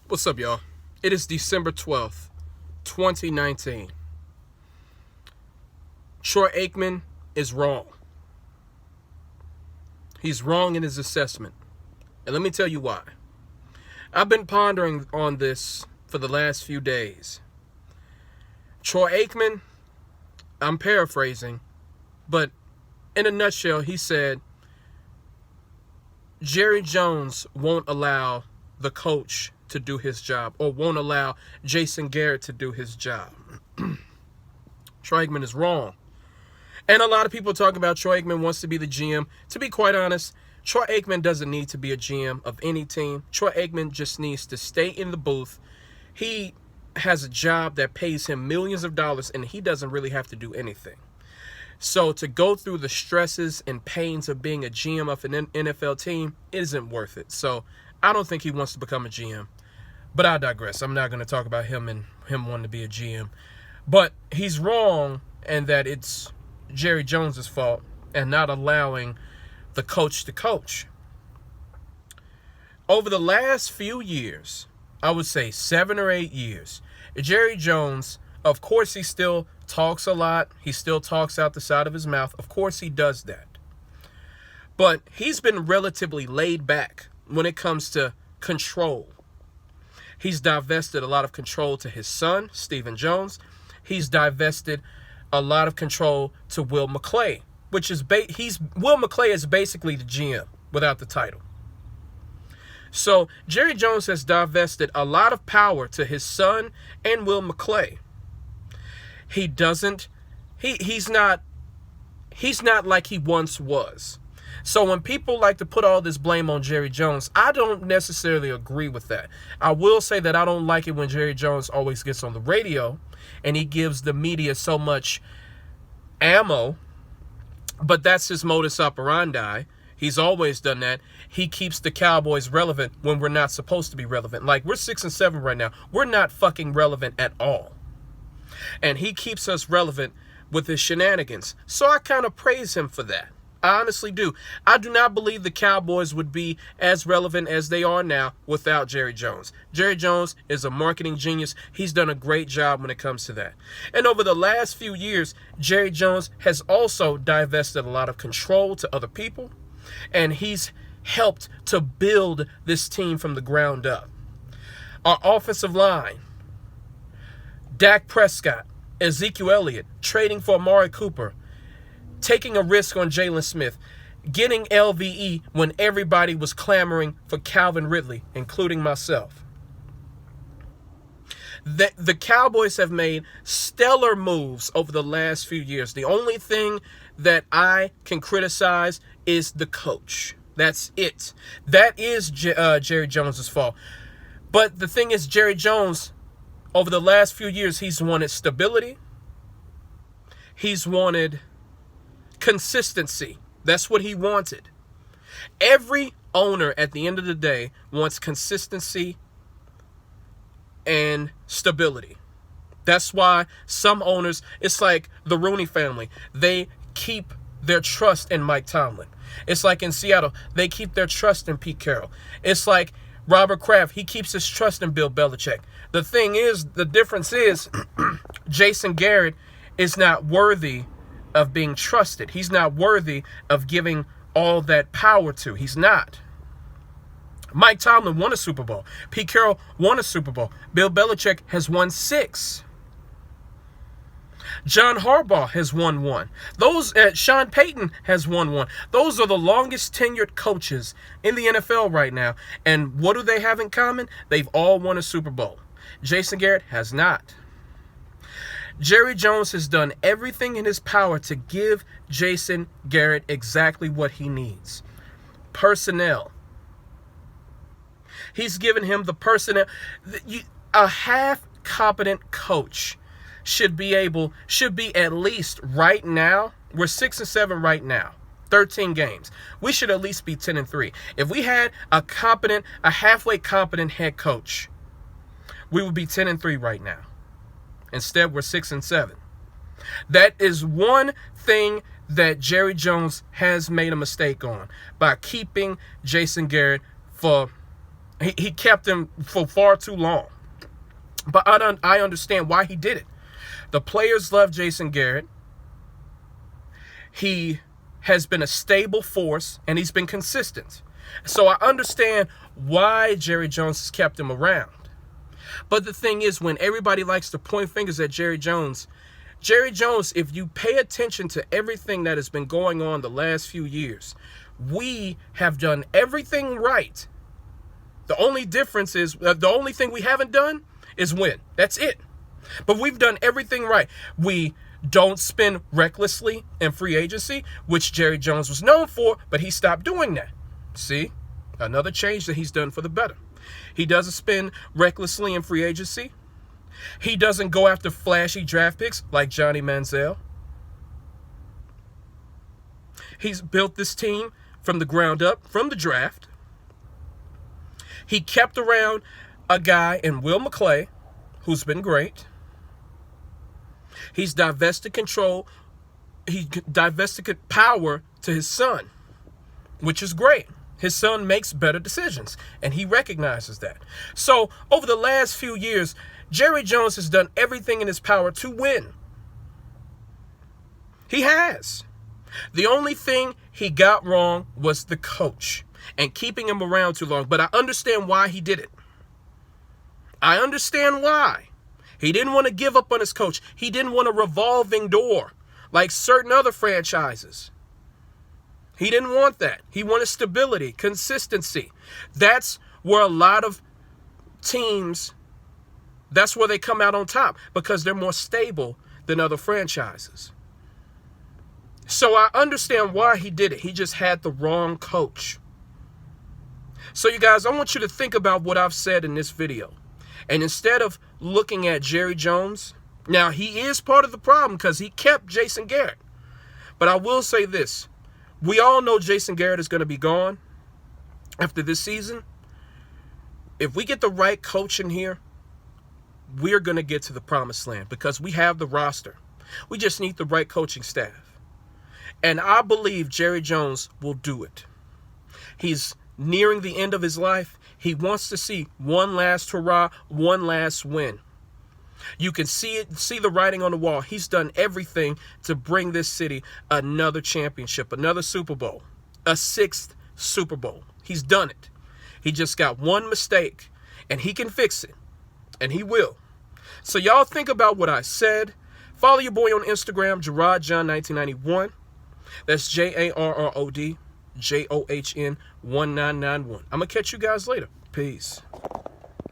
What's up, y'all? It is December 12th, 2019. Troy Aikman is wrong. He's wrong in his assessment. And let me tell you why. I've been pondering on this for the last few days. Troy Aikman, I'm paraphrasing, but in a nutshell, he said, Jerry Jones won't allow the coach to do his job, or won't allow Jason Garrett to do his job. Troy Aikman is wrong. And a lot of people talk about Troy Aikman wants to be the GM. To be quite honest, Troy Aikman doesn't need to be a GM of any team. Troy Aikman just needs to stay in the booth. He has a job that pays him millions of dollars, and he doesn't really have to do anything. So to go through the stresses and pains of being a GM of an NFL team isn't worth it. So I don't think he wants to become a GM. But I digress. I'm not going to talk about him and him wanting to be a GM. But he's wrong in that it's Jerry Jones' fault and not allowing the coach to coach. Over the last few years, I would say 7 or 8 years, Jerry Jones, of course he still talks a lot. He still talks out the side of his mouth. Of course he does that. But he's been relatively laid back when it comes to control. He's divested a lot of control to his son, Stephen Jones. He's divested a lot of control to Will McClay, which is Will McClay is basically the GM without the title. So Jerry Jones has divested a lot of power to his son and Will McClay. He's not like he once was. So when people like to put all this blame on Jerry Jones, I don't necessarily agree with that. I will say that I don't like it when Jerry Jones always gets on the radio and he gives the media so much ammo, but that's his modus operandi. He's always done that. He keeps the Cowboys relevant when we're not supposed to be relevant. Like, we're 6-7 right now. We're not fucking relevant at all. And he keeps us relevant with his shenanigans. So I kind of praise him for that. I honestly do. I do not believe the Cowboys would be as relevant as they are now without Jerry Jones. Jerry Jones is a marketing genius. He's done a great job when it comes to that. And over the last few years, Jerry Jones has also divested a lot of control to other people. And he's helped to build this team from the ground up. Our offensive line, Dak Prescott, Ezekiel Elliott, trading for Amari Cooper, taking a risk on Jalen Smith, getting LVE when everybody was clamoring for Calvin Ridley, including myself. The Cowboys have made stellar moves over the last few years. The only thing that I can criticize is the coach. That's it. That is Jerry Jones' fault. But the thing is, Jerry Jones, over the last few years, he's wanted stability. He's wanted consistency. That's what he wanted. Every owner at the end of the day wants consistency and stability. That's why some owners, it's like the Rooney family, they keep their trust in Mike Tomlin. It's like in Seattle, they keep their trust in Pete Carroll. It's like Robert Kraft, he keeps his trust in Bill Belichick. The thing is, the difference is Jason Garrett is not worthy of being trusted. He's not worthy of giving all that power to. He's not. Mike Tomlin won a Super Bowl. Pete Carroll won a Super Bowl. Bill Belichick has won 6. John Harbaugh has won 1. Sean Payton has won 1. Those are the longest tenured coaches in the NFL right now. And what do they have in common? They've all won a Super Bowl. Jason Garrett has not. Jerry Jones has done everything in his power to give Jason Garrett exactly what he needs. Personnel. He's given him the personnel. A half-competent coach should be at least right now. We're 6-7 right now. 13 games. We should at least be 10-3. If we had a halfway competent head coach, we would be 10-3 right now. Instead, we're 6-7. That is one thing that Jerry Jones has made a mistake on by keeping Jason Garrett for He kept him for far too long. But I understand why he did it. The players love Jason Garrett. He has been a stable force, and he's been consistent. So I understand why Jerry Jones has kept him around. But the thing is, when everybody likes to point fingers at Jerry Jones, if you pay attention to everything that has been going on the last few years, we have done everything right. The only difference is, the only thing we haven't done is win. That's it. But we've done everything right. We don't spend recklessly in free agency, which Jerry Jones was known for, but he stopped doing that. See? Another change that he's done for the better. He doesn't spend recklessly in free agency. He doesn't go after flashy draft picks like Johnny Manziel. He's built this team from the ground up, from the draft. He kept around a guy in Will McClay, who's been great. He's divested control. He divested power to his son, which is great. His son makes better decisions, and he recognizes that. So over the last few years, Jerry Jones has done everything in his power to win. He has. The only thing he got wrong was the coach and keeping him around too long. But I understand why he did it. I understand why. He didn't want to give up on his coach. He didn't want a revolving door like certain other franchises. He didn't want that. He wanted stability, consistency. That's where a lot of teams, that's where they come out on top, because they're more stable than other franchises. So I understand why he did it. He just had the wrong coach. So you guys, I want you to think about what I've said in this video. And instead of looking at Jerry Jones, now he is part of the problem because he kept Jason Garrett. But I will say this. We all know Jason Garrett is going to be gone after this season. If we get the right coach in here, we're going to get to the promised land because we have the roster. We just need the right coaching staff. And I believe Jerry Jones will do it. He's nearing the end of his life. He wants to see one last hurrah, one last win. You can see the writing on the wall. He's done everything to bring this city another championship, another Super Bowl, a 6th Super Bowl. He's done it. He just got one mistake, and he can fix it, and he will. So y'all think about what I said. Follow your boy on Instagram, JarrodJohn1991. That's JarrodJohn1991. I'm going to catch you guys later. Peace.